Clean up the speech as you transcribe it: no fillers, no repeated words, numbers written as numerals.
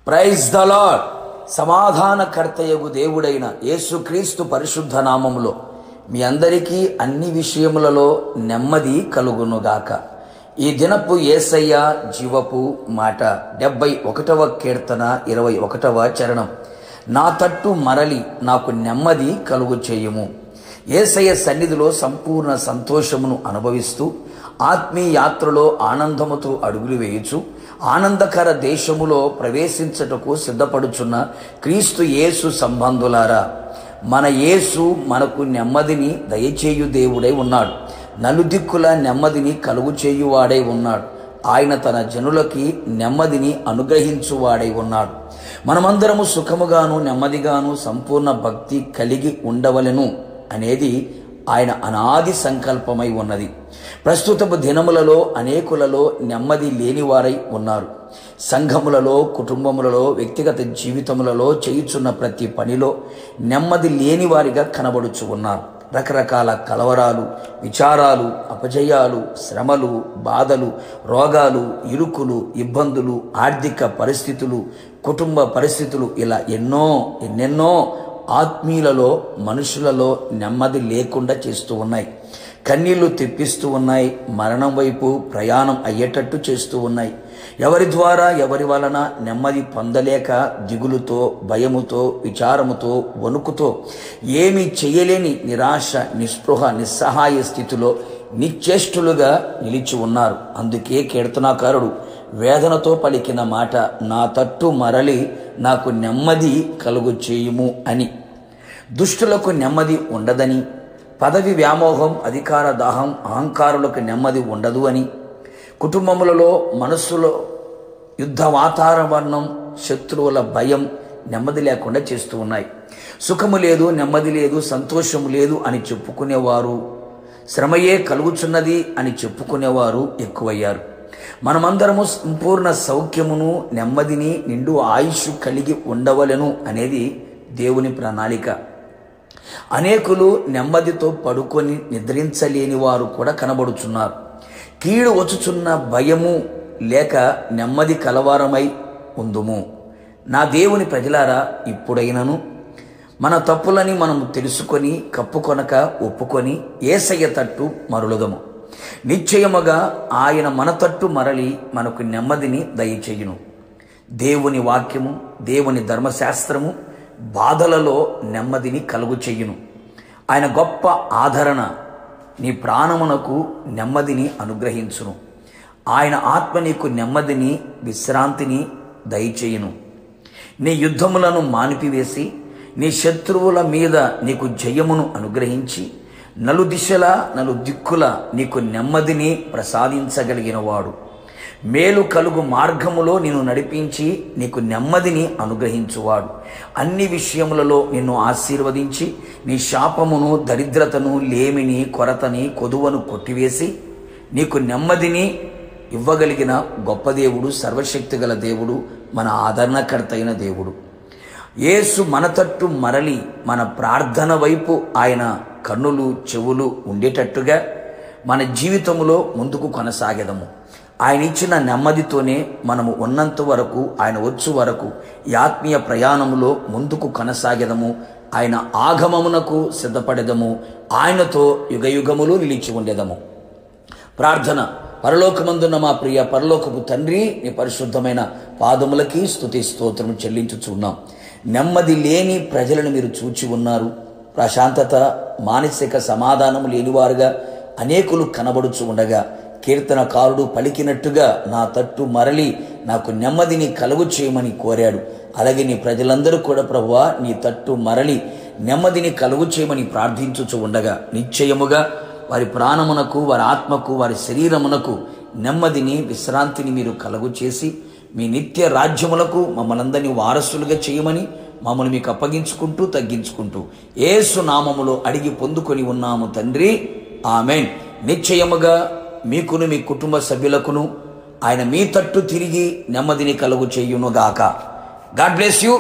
Praise the lord. సమాధానకర్తయగు దేవుడైన యేసుక్రీస్తు పరిశుద్ధ నామములో మీ అందరికీ అన్ని విషయములలో నెమ్మది కలుగునుగాక. ఈ దినపు యేసయ్య జీవపు మాట 71వ కీర్తన 21వ చరణం. నా తట్టు మరలి నాకు నెమ్మది కలుగు చేయుము. యేసయ్య సన్నిధిలో సంపూర్ణ సంతోషమును అనుభవిస్తూ ఆత్మీయ యాత్రలో ఆనందముతో అడుగులు వేయుచు ఆనందకర దేశములో ప్రవేశించటకు సిద్ధపడుచున్న క్రీస్తు యేసు సంబంధులారా, మన యేసు మనకు నెమ్మదిని దయచేయు దేవుడై ఉన్నాడు. నలుదిక్కుల నెమ్మదిని కలుగు చేయువాడై ఉన్నాడు. ఆయన తన జనులకి నెమ్మదిని అనుగ్రహించువాడై ఉన్నాడు. మనమందరము సుఖముగాను నెమ్మదిగాను సంపూర్ణ భక్తి కలిగి ఉండవలెను అనేది ఆయన అనాది సంకల్పమై ఉన్నది. ప్రస్తుతపు దినములలో అనేకులలో నెమ్మది లేనివారై ఉన్నారు. సంఘములలో, కుటుంబములలో, వ్యక్తిగత జీవితములలో చేయుచున్న ప్రతి పనిలో నెమ్మది లేనివారిగా కనబడుచు ఉన్నారు. రకరకాల కలవరాలు, విచారాలు, అపజయాలు, శ్రమలు, బాధలు, రోగాలు, ఇరుకులు, ఇబ్బందులు, ఆర్థిక పరిస్థితులు, కుటుంబ పరిస్థితులు, ఇలా ఎన్నెన్నో ఆత్మీయులలో, మనుషులలో నెమ్మది లేకుండా చేస్తూ ఉన్నాయి. కన్నీళ్లు తెప్పిస్తూ ఉన్నాయి. మరణం వైపు ప్రయాణం అయ్యేటట్టు చేస్తూ ఉన్నాయి. ఎవరి ద్వారా ఎవరి వలన నెమ్మది పొందలేక దిగులుతో, భయముతో, విచారముతో, వణుకుతో ఏమీ చేయలేని నిరాశ, నిస్పృహ, నిస్సహాయ స్థితిలో నిశ్చేష్టులుగా నిలిచి ఉన్నారు. అందుకే కీర్తనాకారుడు వేదనతో పలికిన మాట, నా తట్టు మరలి నాకు నెమ్మది కలుగు చేయుము అని. దుష్టులకు నెమ్మది ఉండదని, పదవి వ్యామోహం, అధికార దాహం, అహంకారులకు నెమ్మది ఉండదు అని, కుటుంబములలో, మనస్సులో యుద్ధ వాతావరణం, శత్రువుల భయం నెమ్మది లేకుండా చేస్తూ ఉన్నాయి. సుఖము లేదు, నెమ్మది లేదు, సంతోషము లేదు అని చెప్పుకునేవారు, శ్రమయే కలుగుచున్నది అని చెప్పుకునేవారు ఎక్కువయ్యారు. మనమందరము సంపూర్ణ సౌఖ్యమును, నెమ్మదిని, నిండు ఆయుష్ కలిగి ఉండవలెను అనేది దేవుని ప్రణాళిక. అనేకులు నెమ్మదితో పడుకొని నిద్రించలేని వారు కూడా కనబడుచున్నారు. కీడు వచ్చుచున్న భయము లేక నెమ్మది కలవారమై ఉందుము. నా దేవుని ప్రజలారా, ఇప్పుడైనను మన తప్పులని మనం తెలుసుకొని కప్పుకొనక ఒప్పుకొని యేసయ్య తట్టు మరలుదము. నిశ్చయముగా ఆయన మన తట్టు మరలి మనకు నెమ్మదిని దయచేయును. దేవుని వాక్యము, దేవుని ధర్మశాస్త్రము బాధలలో నెమ్మదిని కలుగు చేయును. ఆయన గొప్ప ఆదరణ నీ ప్రాణమునకు నెమ్మదిని అనుగ్రహించును. ఆయన ఆత్మ నీకు నెమ్మదిని, విశ్రాంతిని దయచేయును. నీ యుద్ధములను మానిపివేసి నీ శత్రువుల మీద నీకు జయమును అనుగ్రహించి నలుదిశల నలుదిక్కుల నీకు నెమ్మదిని ప్రసాదించగలిగిన వాడు. మేలు కలుగు మార్గములో నిన్ను నడిపించి నీకు నెమ్మదిని అనుగ్రహించువాడు. అన్ని విషయములలో నిన్ను ఆశీర్వదించి నీ శాపమును, దరిద్రతను, లేమిని, కొరతని, కొదువను కొట్టివేసి నీకు నెమ్మదిని ఇవ్వగలిగిన గొప్ప దేవుడు, సర్వశక్తి గల దేవుడు, మన ఆదరణకర్త అయిన దేవుడు. యేసు మన తట్టు మరలి మన ప్రార్థన వైపు ఆయన కన్నులు, చెవులు ఉండేటట్టుగా మన జీవితంలో ముందుకు కొనసాగెదము. ఆయన ఇచ్చిన నెమ్మదితోనే మనము ఉన్నంత వరకు, ఆయన వచ్చు వరకు ఈ ఆత్మీయ ప్రయాణములో ముందుకు కొనసాగెదము. ఆయన ఆగమమునకు సిద్ధపడెదము. ఆయనతో యుగయుగములు నిలిచి ఉండేదము. ప్రార్థన. పరలోకమందున్న మా ప్రియ పరలోకపు తండ్రి, నీ పరిశుద్ధమైన పాదములకి స్తుతి స్తోత్రం చెల్లించుచున్నాం. నెమ్మది లేని ప్రజలను మీరు చూచి ఉన్నారు. ప్రశాంతత, మానసిక సమాధానం లేనివారుగా అనేకులు కనబడుచు ఉండగా కీర్తనకారుడు పలికినట్టుగా నా తట్టు మరలి నాకు నెమ్మదిని కలుగు చేయమని కోరాడు. అలాగే నీ ప్రజలందరూ కూడా ప్రభువా, నీ తట్టు మరలి నెమ్మదిని కలుగు చేయమని ప్రార్థించుచు ఉండగా నిశ్చయముగా వారి ప్రాణమునకు, వారి ఆత్మకు, వారి శరీరమునకు నెమ్మదిని, విశ్రాంతిని మీరు కలుగు చేసి మీ నిత్య రాజ్యములకు మమ్మల్ందరినీ వారసులుగా చేయమని మమ్మల్ని మీకు అప్పగించుకుంటూ తగ్గించుకుంటూ యేసు నామములో అడిగి పొందుకొని ఉన్నాము తండ్రి, ఆమెన్. నిశ్చయముగా మీకును మీ కుటుంబ సభ్యులకును ఆయన మీ తట్టు తిరిగి నెమ్మదిని కలుగు చేయునుగాక. God bless you.